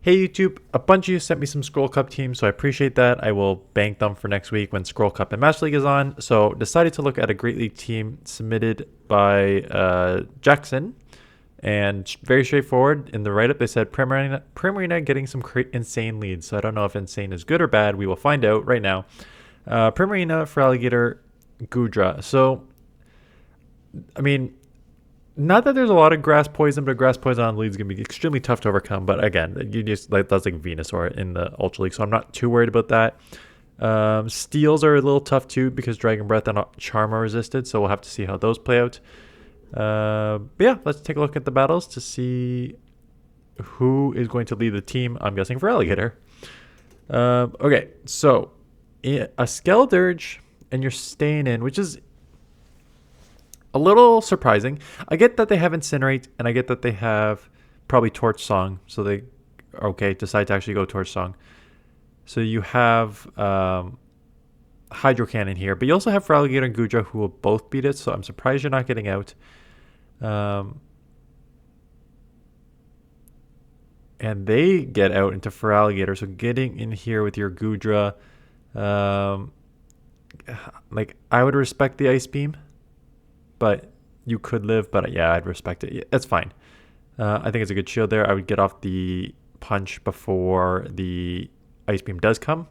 Hey YouTube, a bunch of you sent me some Scroll Cup teams, so I appreciate that. I will bank them for next week when Scroll Cup and Master League is on. So decided to look at a Great League team submitted by Jackson, and very straightforward. In the write-up, they said Primarina getting some insane leads. So I don't know if insane is good or bad. We will find out right now. Primarina, Feraligatr, Goodra. So, I mean, not that there's a lot of grass poison, but grass poison on leads is going to be extremely tough to overcome. But again, you just that's like Venusaur in the Ultra League, so I'm not too worried about that. Steals are a little tough too because Dragon Breath and Charm are resisted, so we'll have to see how those play out. But yeah, let's take a look at the battles to see who is going to lead the team. I'm guessing Feraligatr. Okay, so a Skeldurge, and you're staying in, which is a little surprising. I get that they have Incinerate, and I get that they have probably Torch Song, so they decide to actually go Torch Song. So you have Hydro Cannon here, but you also have Feraligatr and Goodra who will both beat it, so I'm surprised you're not getting out. And they get out into Feraligatr, so getting in here with your Goodra, like I would respect the Ice Beam, but you could live. But yeah, I'd respect it. That's fine. I think it's a good shield there. I would get off the punch before the Ice Beam does come.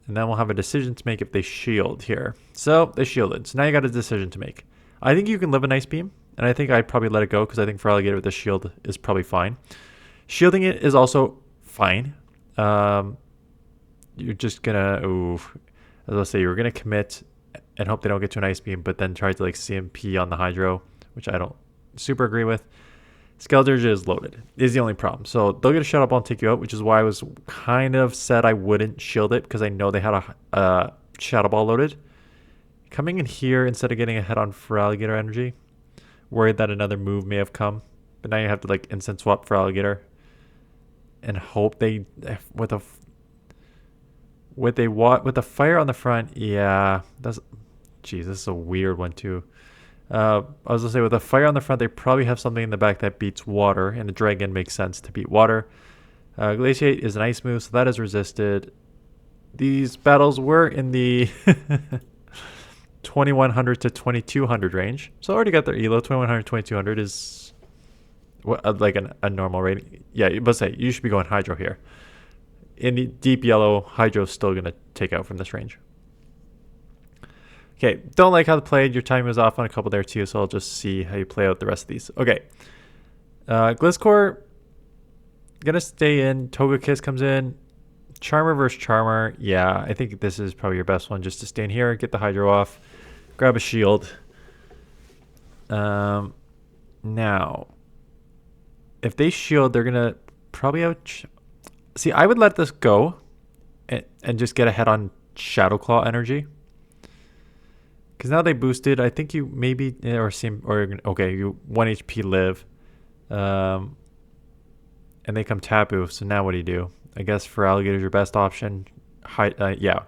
And then we'll have a decision to make if they shield here. So they shielded. So now you got a decision to make. I think you can live an Ice Beam. And I think I'd probably let it go because I think Feraligatr with the shield is probably fine. Shielding it is also fine. You're just going to, as I say, you're going to commit and hope they don't get to an Ice Beam, but then try to like CMP on the Hydro, which I don't super agree with. Skeldurge is loaded, is the only problem. So they'll get a Shadow Ball and take you out, which is why I was kind of said I wouldn't shield it because I know they had a Shadow Ball loaded. Coming in here instead of getting a hit on Feraligatr energy, worried that another move may have come. But now you have to like instant swap Feraligatr and hope they, with the fire on the front, yeah, jeez, this is a weird one too. I was gonna say with the fire on the front, they probably have something in the back that beats water, and the dragon makes sense to beat water. Glaciate is an ice move, so that is resisted. These battles were in the 2100 to 2200 range, so I already got their elo. 2100 2200 is like a normal rating. Yeah, but say you should be going Hydro here. In the deep yellow, Hydro's still gonna take out from this range. Okay, don't like how they played. Your timing was off on a couple there too, so I'll just see how you play out the rest of these. Okay. Gliscor, gonna stay in. Togekiss comes in. Charmer versus Charmer. Yeah, I think this is probably your best one just to stay in here, get the Hydro off, grab a shield. Now, if they shield, they're gonna probably out. See, I would let this go and just get ahead on Shadow Claw energy. Because now they boosted. I think you maybe, okay, you 1 HP live. And they come Tapu. So now what do? I guess Feraligatr is your best option. Yeah.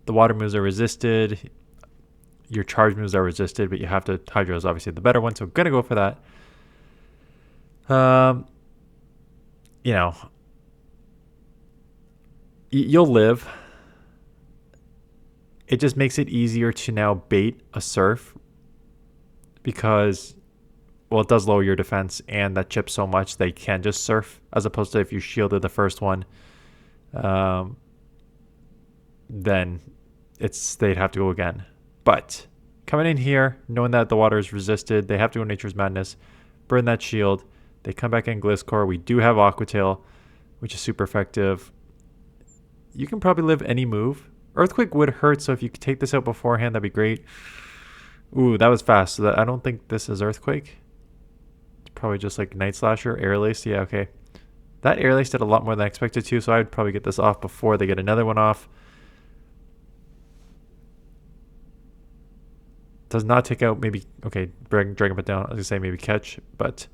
The water moves are resisted. Your charge moves are resisted, but you have to, Hydro is obviously the better one. So I'm going to go for that. You'll live. It just makes it easier to now bait a Surf because, well, it does lower your defense and that chips so much they can just Surf, as opposed to if you shielded the first one, then they'd have to go again. But coming in here, knowing that the water is resisted, they have to go Nature's Madness, burn that shield. They come back in Gliscor. We do have Aqua Tail, which is super effective. You can probably live any move. Earthquake would hurt, so if you could take this out beforehand, that'd be great. Ooh, that was fast. So I don't think this is Earthquake. It's probably just like Night Slasher, Air Lace. Yeah, okay. That Air Lace did a lot more than I expected to, so I would probably get this off before they get another one off. Does not take out maybe, okay, Dragon Put down. I was going to say maybe catch, but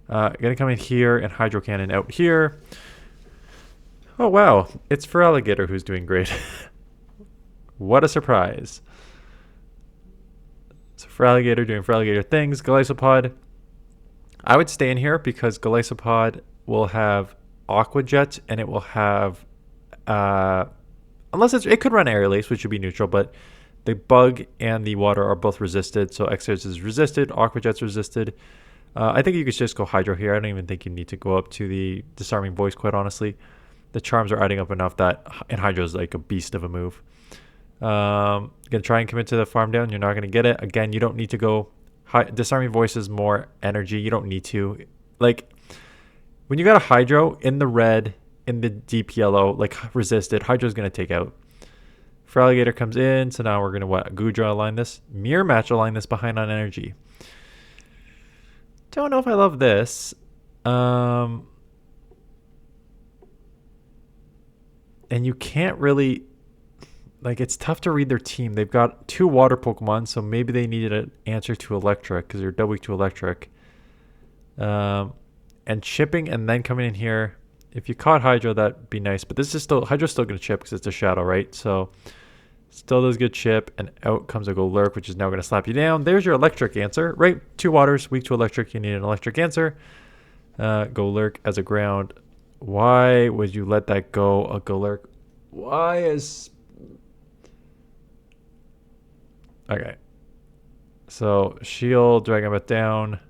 going to come in here and Hydro Cannon out here. Oh, wow. It's Feraligatr who's doing great. What a surprise. So Feraligatr doing Feraligatr things. Golisopod. I would stay in here because Golisopod will have Aqua Jet, and it will have, unless it could run Aerial Ace, which would be neutral, but the bug and the water are both resisted. So X-Airs is resisted, Aqua Jet's resisted. I think you could just go Hydro here. I don't even think you need to go up to the Disarming Voice, quite honestly. The charms are adding up enough that, and Hydro is like a beast of a move. Gonna try and commit to the farm down. You're not gonna get it. Again, you don't need to go. Disarming Voice is more energy. You don't need to. Like, when you got a Hydro in the red, in the deep yellow, like resisted, Hydro's gonna take out. Feraligatr comes in, so now we're gonna what? Goodra align this. Mirror Match align this behind on energy. Don't know if I love this. And you can't really, like, it's tough to read their team. They've got 2 water Pokemon, so maybe they needed an answer to electric because they're double weak to electric. And chipping and then coming in here. If you caught Hydro, that'd be nice. But this is still, Hydro's still going to chip because it's a shadow, right? So still does good chip. And out comes a Golurk, which is now going to slap you down. There's your electric answer, right? 2 waters, weak to electric. You need an electric answer. Golurk as a ground. Why would you let that go, a Golurk? Why is... Okay. So, shield, Dragon Breath down.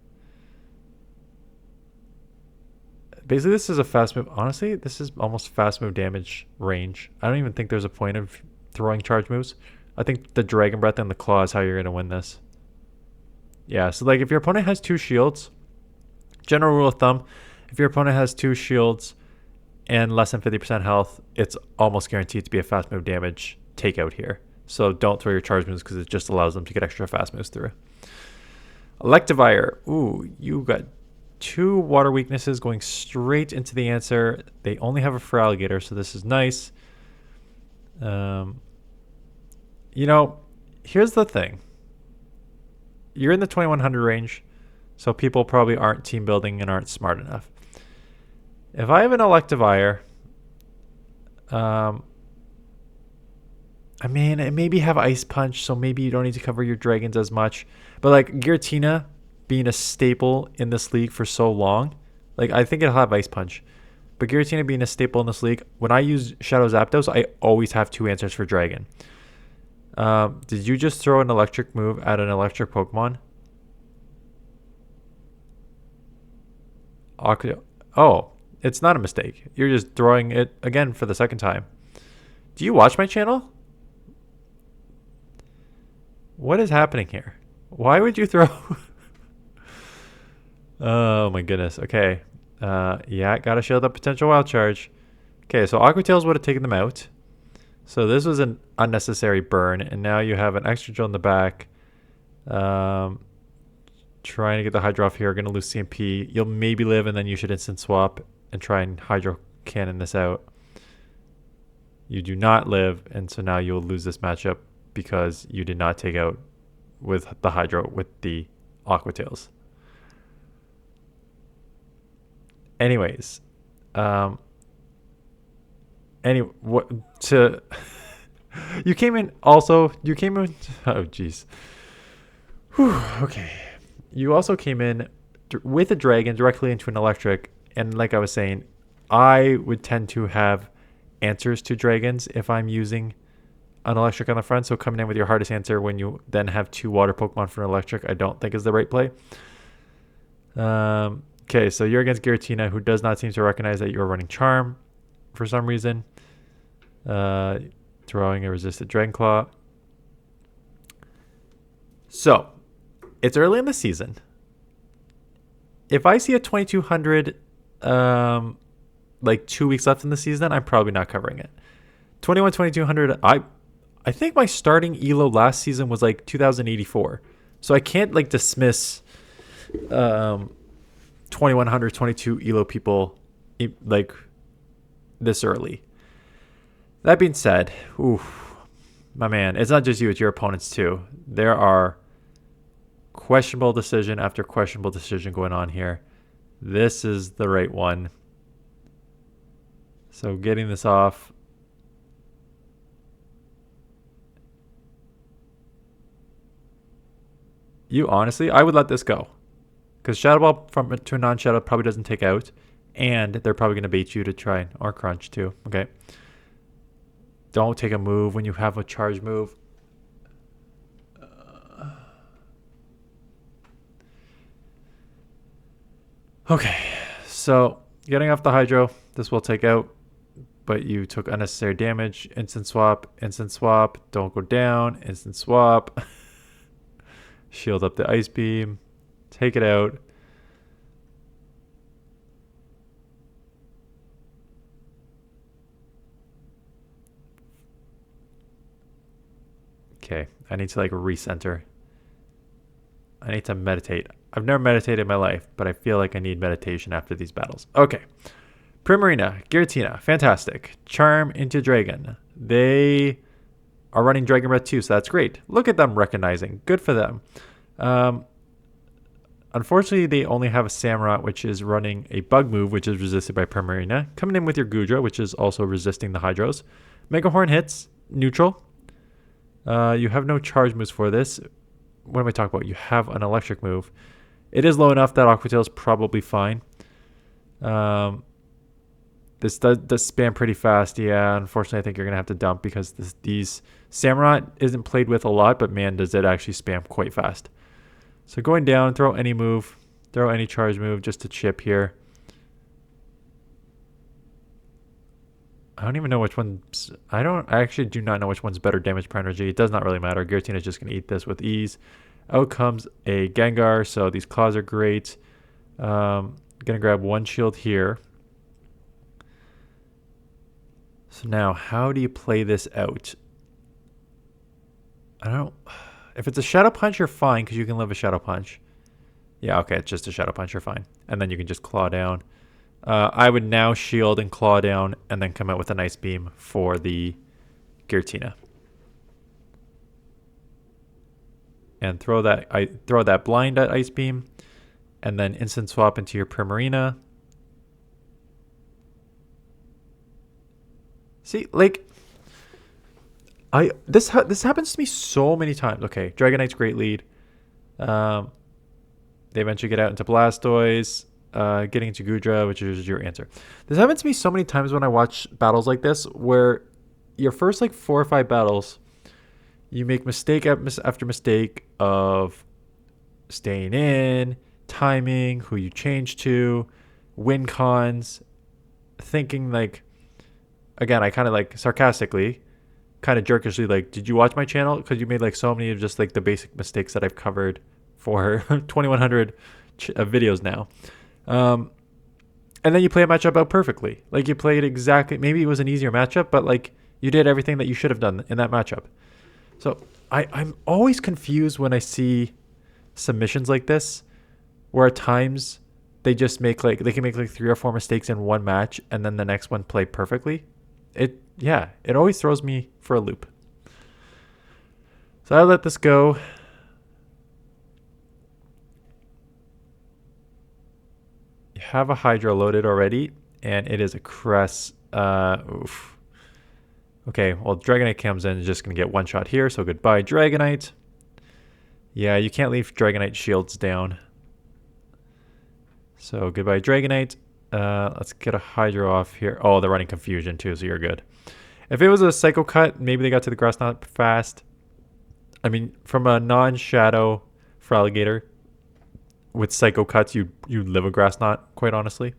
Basically, this is a fast move. Honestly, this is almost fast move damage range. I don't even think there's a point of throwing charge moves. I think the Dragon Breath and the Claw is how you're going to win this. Yeah, so like if your opponent has 2 shields, general rule of thumb, if your opponent has 2 shields and less than 50% health, it's almost guaranteed to be a fast move damage takeout here. So don't throw your charge moves because it just allows them to get extra fast moves through. Electivire. Ooh, you got 2 water weaknesses going straight into the answer. They only have a Feraligatr, so this is nice. You know, here's the thing. You're in the 2100 range, so people probably aren't team building and aren't smart enough. If I have an Electivire, I mean, it maybe have Ice Punch, so maybe you don't need to cover your dragons as much. But like Giratina being a staple in this league for so long, like I think it'll have Ice Punch. But Giratina being a staple in this league, when I use Shadow Zapdos, I always have 2 answers for Dragon. Did you just throw an electric move at an electric Pokemon? Oh, it's not a mistake. You're just throwing it again for the 2nd time. Do you watch my channel? What is happening here? Why would you throw... Oh my goodness. Okay. Yeah, gotta shield up potential wild charge. Okay, so Aqua Tails would have taken them out. So this was an unnecessary burn, and now you have an extra drill in the back. Trying to get the Hydro off here. Going to lose CMP. You'll maybe live, and then you should instant swap and try and Hydro Cannon this out. You do not live, and so now you'll lose this matchup because you did not take out with the Hydro with the Aqua Tails. Anyways, what to you came in oh jeez. Okay, you also came in with a dragon directly into an electric, and like I was saying, I would tend to have answers to dragons if I'm using an electric on the front. So coming in with your hardest answer when you then have 2 water Pokemon for an electric, I don't think is the right play. Okay, so you're against Giratina, who does not seem to recognize that you're running Charm for some reason. Throwing a resisted Dragon Claw. So, it's early in the season. If I see a 2200, like 2 weeks left in the season, I'm probably not covering it. 2200, I think my starting ELO last season was like 2084. So I can't like dismiss 2100, 22 ELO people like this early. That being said, oof, my man, it's not just you, it's your opponents too. There are questionable decision after questionable decision going on here. This is the right one. So getting this off. You honestly, I would let this go. Because Shadow Ball to a non-Shadow probably doesn't take out. And they're probably going to bait you to try or crunch too. Okay. Don't take a move when you have a charge move. Okay. So getting off the hydro, this will take out, but you took unnecessary damage. Instant swap, don't go down, instant swap. Shield up the ice beam, take it out. Okay, I need to like recenter. I need to meditate. I've never meditated in my life, but I feel like I need meditation after these battles. Okay. Primarina, Giratina, fantastic. Charm into Dragon. They are running Dragon Breath too, so that's great. Look at them recognizing. Good for them. Unfortunately, they only have a Samurott, which is running a bug move, which is resisted by Primarina. Coming in with your Goodra, which is also resisting the Hydros. Mega Horn hits, neutral. You have no charge moves for this. What am I talking about? You have an electric move. It is low enough that Aqua Tail is probably fine. This does spam pretty fast. Yeah, unfortunately, I think you're going to have to dump because these Samurott isn't played with a lot, but man, does it actually spam quite fast. So going down, throw any move, throw any charge move just to chip here. I don't even know which one's... I actually do not know which one's better damage per energy. It does not really matter. Giratina is just going to eat this with ease. Out comes a Gengar, so these claws are great. Going to grab one shield here. So now, how do you play this out? I don't... If it's a Shadow Punch, you're fine because you can live a Shadow Punch. Yeah, okay, it's just a Shadow Punch, you're fine. And then you can just claw down. I would now shield and claw down and then come out with an ice beam for the Giratina. And throw that blind at ice beam and then instant swap into your Primarina. See, like this happens to me so many times. Okay, Dragonite's great lead. They eventually get out into Blastoise. Getting into Goodra, which is your answer. This happens to me so many times when I watch battles like this, where your first like 4 or 5 battles, you make mistake after mistake of staying in, timing, who you change to, win cons, thinking like, again, I kind of like sarcastically, kind of jerkishly like, did you watch my channel? Because you made like so many of just like the basic mistakes that I've covered for 2100 videos now. And then you play a matchup out perfectly. Like you played exactly, maybe it was an easier matchup, but like you did everything that you should have done in that matchup. So I'm always confused when I see submissions like this, where at times they just make like, they can make like 3 or 4 mistakes in one match and then the next one play perfectly. It always throws me for a loop. So I let this go. Have a Hydro loaded already, and it is a Cress. Oof. Okay, well, Dragonite comes in, just going to get one shot here, so goodbye, Dragonite. Yeah, you can't leave Dragonite shields down. So goodbye, Dragonite. Let's get a Hydro off here. Oh, they're running Confusion too, so you're good. If it was a Psycho Cut, maybe they got to the grass knot fast. I mean, from a non-Shadow Feraligatr, with Psycho Cuts, you live a grass knot, quite honestly.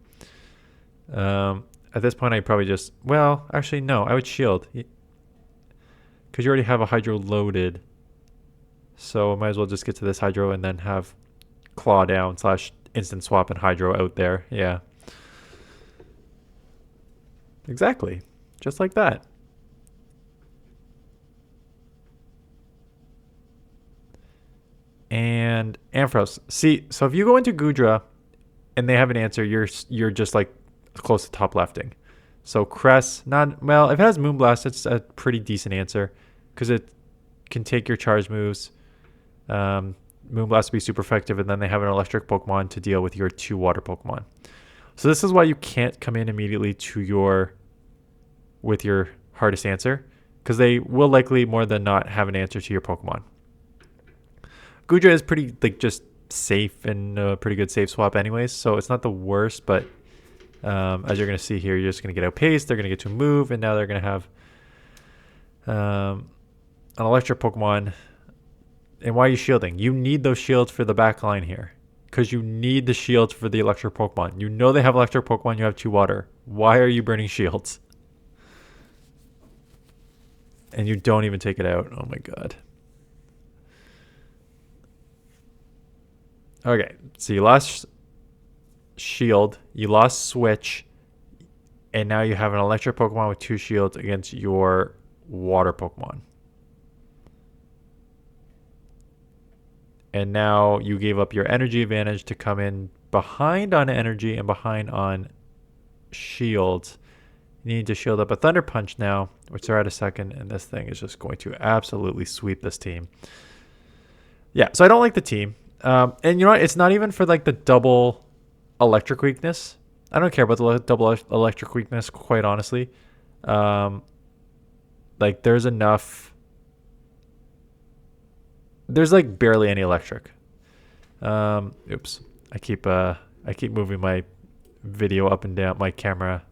At this point, I probably just... Well, actually, no. I would shield. Because you already have a Hydro loaded. So I might as well just get to this Hydro and then have Claw down / instant swap and Hydro out there. Yeah. Exactly. Just like that. And Ampharos. See, so if you go into Goodra and they have an answer, you're just like close to top lefting. So Cress, not well. If it has Moonblast, it's a pretty decent answer because it can take your charge moves. Moonblast will be super effective, and then they have an electric Pokemon to deal with your 2 water Pokemon. So this is why you can't come in immediately to with your hardest answer, because they will likely more than not have an answer to your Pokemon. Goodra is pretty like just safe and a pretty good save swap anyways, so it's not the worst, but As you're going to see here, you're just going to get outpaced. They're going to get to move, and now they're going to have an electric Pokemon. And why are you shielding? You need those shields for the back line here. Because you need the shields for the electric Pokemon. You know they have electric Pokemon, you have 2 water. Why are you burning shields? And you don't even take it out. Oh my god. Okay, so you lost shield, you lost switch, and now you have an electric Pokemon with 2 shields against your water Pokemon. And now you gave up your energy advantage to come in behind on energy and behind on shields. You need to shield up a Thunder Punch now, which they're at a second, and this thing is just going to absolutely sweep this team. Yeah, so I don't like the team. And you know what? It's not even for like the double electric weakness. I don't care about the double electric weakness, quite honestly. Like there's enough. There's like barely any electric. Oops. I keep moving my video up and down, my camera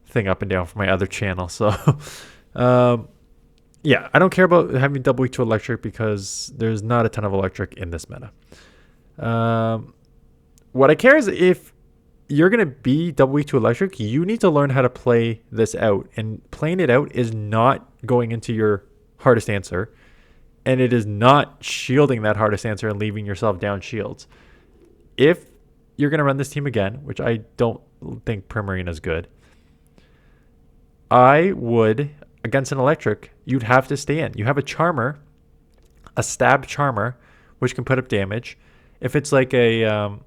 thing up and down for my other channel. So yeah, I don't care about having double weak to electric because there's not a ton of electric in this meta. What I care is if you're going to be double weak to electric, you need to learn how to play this out. And playing it out is not going into your hardest answer. And it is not shielding that hardest answer and leaving yourself down shields. If you're going to run this team again, which I don't think Primarina is good, I would, against an electric, you'd have to stay in. You have a Charmer, a stab Charmer, which can put up damage. If it's like a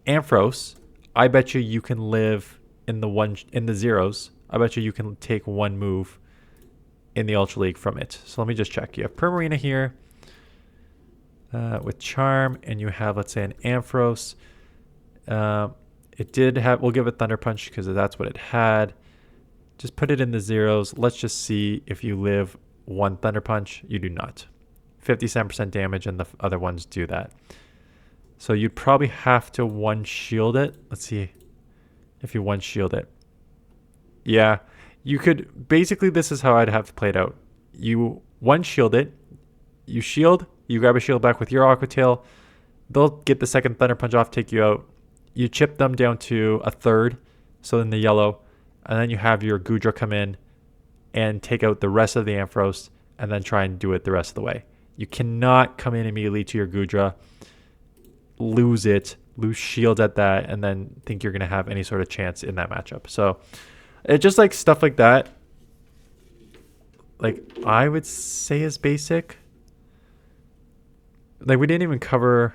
Ampharos, I bet you can live in the zeros. I bet you can take 1 move in the Ultra League from it. So let me just check. You have Primarina here with Charm, and you have, let's say, an Ampharos. It did have, we'll give it Thunder Punch because that's what it had. Just put it in the zeros. Let's just see if you live 1 Thunder Punch. You do not. 57% damage, and the other ones do that. So you'd probably have to 1 shield it. Let's see if you 1 shield it. Yeah. You could, basically this is how I'd have to play it out. You 1 shield it, you shield, you grab a shield back with your Aqua Tail, they'll get the second Thunder Punch off, take you out. You chip them down to a third, so in the yellow, and then you have your Goodra come in and take out the rest of the Ampharos, and then try and do it the rest of the way. You cannot come in immediately to your Goodra, lose shields at that, and then think you're going to have any sort of chance in that matchup. So it's just like stuff like that, like I would say is basic. Like we didn't even cover.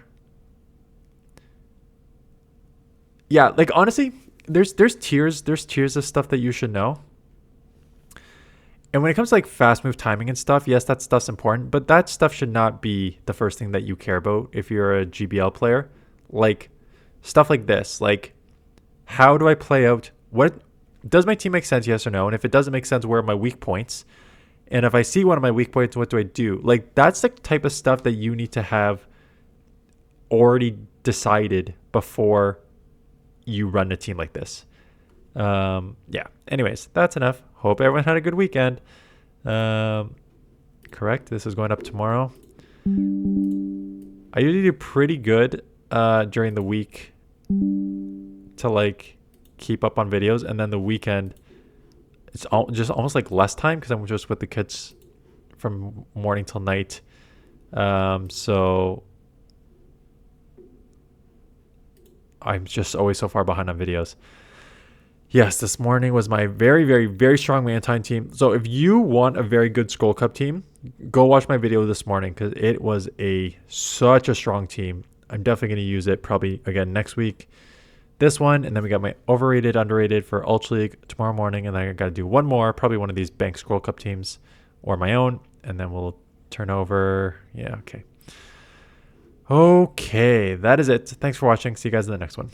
Yeah, like honestly, there's tiers of stuff that you should know. And when it comes to like fast move timing and stuff, yes, that stuff's important, but that stuff should not be the first thing that you care about if you're a GBL player. Like stuff like this, like how do I play out? What does my team make sense? Yes or no? And if it doesn't make sense, where are my weak points? And if I see one of my weak points, what do I do? Like that's the type of stuff that you need to have already decided before you run a team like this. Yeah. Anyways, that's enough. Hope everyone had a good weekend. Correct. This is going up tomorrow. I usually do pretty good during the week to like keep up on videos, and then the weekend it's just almost like less time because I'm just with the kids from morning till night. So I'm just always so far behind on videos. Yes, this morning was my very, very, very strong Mantine team. So if you want a very good Skull Cup team, go watch my video this morning because it was such a strong team. I'm definitely going to use it probably again next week. This one, and then we got my overrated, underrated for Ultra League tomorrow morning, and then I got to do one more, probably one of these Bank Scroll Cup teams or my own, and then we'll turn over. Yeah, okay. Okay, that is it. Thanks for watching. See you guys in the next one.